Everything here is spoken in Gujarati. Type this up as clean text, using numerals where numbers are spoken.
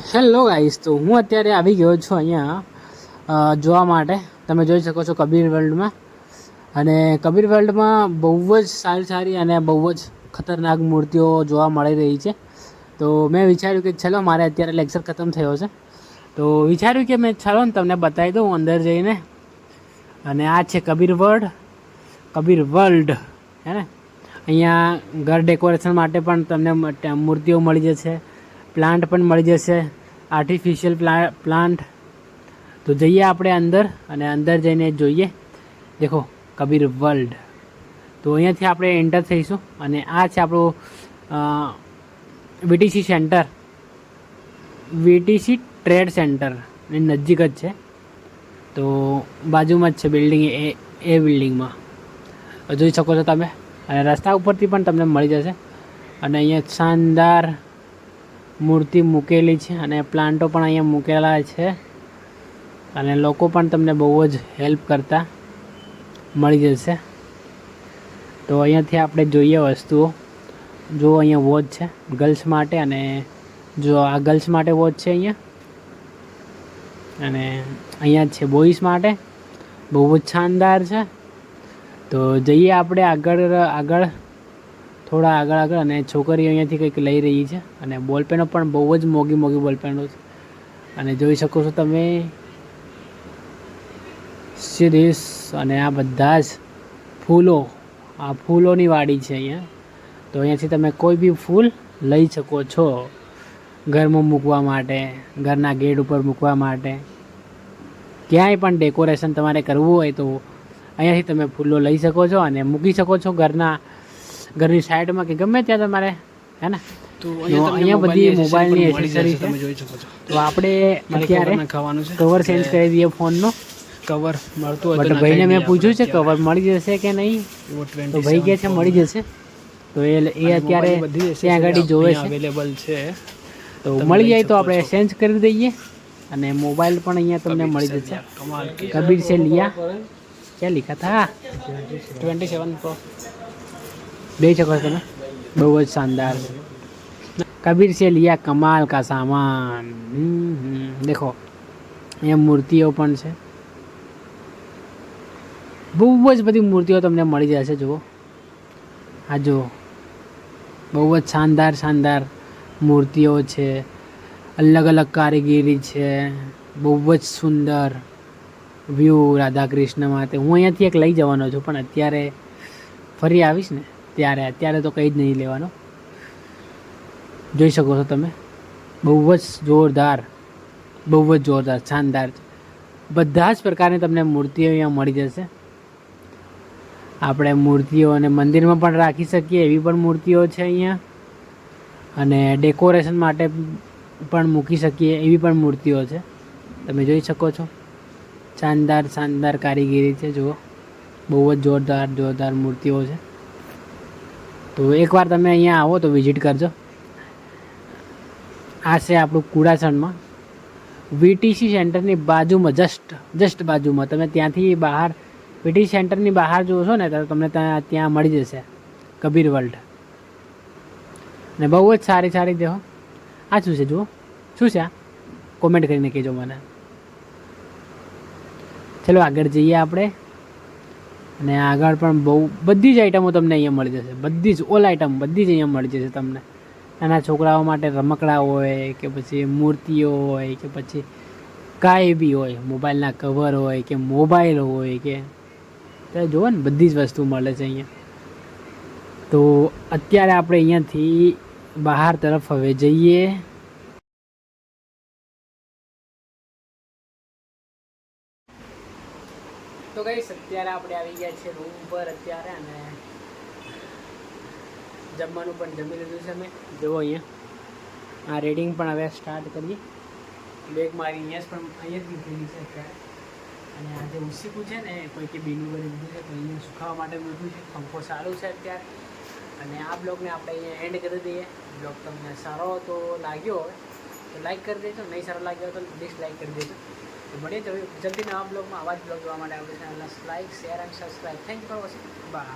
હેલો ગાઈસ, તો હું અત્યારે આવી ગયો છું અહીંયા જોવા માટે. તમે જોઈ શકો છો કબીર વર્લ્ડમાં. અને કબીર વર્લ્ડમાં બહુ જ સારી અને બહુ જ ખતરનાક મૂર્તિઓ જોવા મળી રહી છે. તો મેં વિચાર્યું કે ચલો, મારે અત્યારે લેક્ચર ખતમ થયો છે, તો વિચાર્યું કે મેં ચાલો ને તમને બતાવી દઉં અંદર જઈને. અને આ છે કબીર વર્લ્ડ હે ને. અહીંયા ઘર ડેકોરેશન માટે પણ તમને મૂર્તિઓ મળી જશે, પ્લાન્ટ પણ મળી જશે, આર્ટિફિશિયલ પ્લાન્ટ. તો જઈએ આપણે અંદર, અને અંદર જઈને જોઈએ. દેખો કબીર વર્લ્ડ. તો અહીંયાથી આપણે એન્ટર થઈશું, અને આ છે આપણું વીટીસી સેન્ટર, વીટીસી ટ્રેડ સેન્ટર એ નજીક જ છે. તો બાજુમાં જ છે બિલ્ડિંગ, એ બિલ્ડિંગમાં જોઈ શકો છો તમે. અને રસ્તા ઉપરથી પણ તમને મળી જશે. અને અહીંયા શાનદાર મૂર્તિ મૂકેલી છે, અને પ્લાન્ટો પણ અહીંયા મૂકેલા છે, અને લોકો પણ તમને બહુ જ હેલ્પ કરતા મળી જશે. તો અહીંયાથી આપણે જોઈએ વસ્તુઓ. જો અહીંયા વોચ છે ગર્લ્સ માટે, અને જો આ ગર્લ્સ માટે વોચ છે અહીંયા. અને અહીંયા છે બોಯ್સ માટે, બહુ જ શાનદાર છે. તો જઈએ આપણે આગળ થોડા આગળ. અને છોકરીઓ અહીંયાથી કંઈક લઈ રહી છે, અને બોલપેનો પણ બહુ જ મોંઘી બોલપેનો છે. અને જોઈ શકો છો તમે સીરીઝ. અને આ બધા જ ફૂલોની વાડી છે અહીંયા. તો અહીંયાથી તમે કોઈ બી ફૂલ લઈ શકો છો, ઘરમાં મૂકવા માટે, ઘરના ગેટ ઉપર મૂકવા માટે, ક્યાંય પણ ડેકોરેશન તમારે કરવું હોય તો અહીંયાથી તમે ફૂલો લઈ શકો છો અને મૂકી શકો છો ઘરની સાઈડમાં, કે ગમે ત્યાં તમારે, હે ને. તો અહીંયા બધી મોબાઈલની એસેસરી તમે જોઈ શકો છો. તો આપણે અત્યારે કવર ચેન્જ કરી દઈએ ફોનનો. કવર મળતું હોય તો ભાઈને મેં પૂછ્યું છે કવર મળી જશે કે નહીં, તો ભાઈ કહે છે મળી જશે. તો એ અત્યારે ત્યાં આગળ જોવે છે, અવેલેબલ છે. તો મળી જાય તો આપણે ચેન્જ કરી દઈએ. અને મોબાઈલ પણ અહીંયા તમને મળી જશે. કબીર से लिया, क्या लिखा था, 27 Pro. देख શકો છો તમે, બહુ જ શાનદાર છે. કબીર से लिया कमाल का सामान. देखो અહીંયા મૂર્તિઓ પણ છે, બહુ જ બધી મૂર્તિઓ તમને મળી જશે. જુઓ, આ જુઓ, બહુ જ શાનદાર મૂર્તિઓ છે, અલગ કારીગીરી છે, બહુ જ સુંદર વ્યૂ રાધા કૃષ્ણ માટે. હું અહીંયાથી એક લઈ જવાનો છું, પણ અત્યારે ફરી આવીશ ને અત્યારે તો કંઈ જ નહીં લેવાનો. જોઈ શકો છો તમે, બહુ જ જોરદાર શાનદાર. બધા જ પ્રકારની તમને મૂર્તિઓ અહીંયા મળી જશે. આપણે મૂર્તિઓને મંદિરમાં પણ રાખી શકીએ એવી પણ મૂર્તિઓ છે અહીંયા, અને ડેકોરેશન માટે પણ મૂકી શકીએ એવી પણ મૂર્તિઓ છે. તમે જોઈ શકો છો, શાનદાર કારીગીરી છે. જુઓ, બહુ જ જોરદાર મૂર્તિઓ છે. તો એકવાર તમે અહીંયા આવો તો વિઝિટ કરજો. આ છે આપણું કુડાસણમાં, વીટીસી સેન્ટરની બાજુમાં, જસ્ટ બાજુમાં. તમે ત્યાંથી બહાર, વીટીસી સેન્ટરની બહાર જોશો ને તો તમને ત્યાં મળી જશે કબીર વર્લ્ડ. ને બહુ જ સારી દેખો. આ શું છે, જુઓ શું છે આ, કોમેન્ટ કરીને કહેજો મને. ચલો આગળ જઈએ આપણે. અને આગળ પણ બધી જ આઈટમો તમને અહીંયા મળી જશે. બધી જ અહીંયા મળી જશે તમને. નાના છોકરાઓ માટે રમકડા હોય, કે પછી મૂર્તિઓ હોય, કે પછી કાંઈ બી હોય, મોબાઈલના કવર હોય, કે મોબાઈલ હોય, કે જુઓ ને, બધી જ વસ્તુ મળે છે અહીંયા. તો અત્યારે આપણે અહીંયાથી બહાર તરફ હવે જઈએ. તો ગાઈસ, અત્યારે આપણે આવી ગયા છે રૂમ પર અત્યારે, અને જમવાનું પણ જમી લીધું છે મેં. જુઓ અહીંયા આ રેડિંગ પણ હવે સ્ટાર્ટ કરીએ. બેગ મારી અહીંયા જ લીધેલી છે અત્યારે. અને આ જે ઉસીકું છે ને, કોઈ કે બીનું કરી દીધું છે, તો અહીંયા સુખાવા માટે મૂક્યું છે. પંખો સારું છે અત્યારે. અને આ બ્લોગને આપણે અહીંયા એન્ડ કરી દઈએ. બ્લોગ તમને સારો તો લાગ્યો હોય તો લાઈક કરી દેજો, નહીં સારો લાગ્યો તો ડિસલાઈક કરી દેજો. તો મળીએ જલ્દી નવા બ્લોગમાં. આવા જ બ્લોગ જોવા માટે આપણે ચેનલને like, share and subscribe. Thank you for watching. By.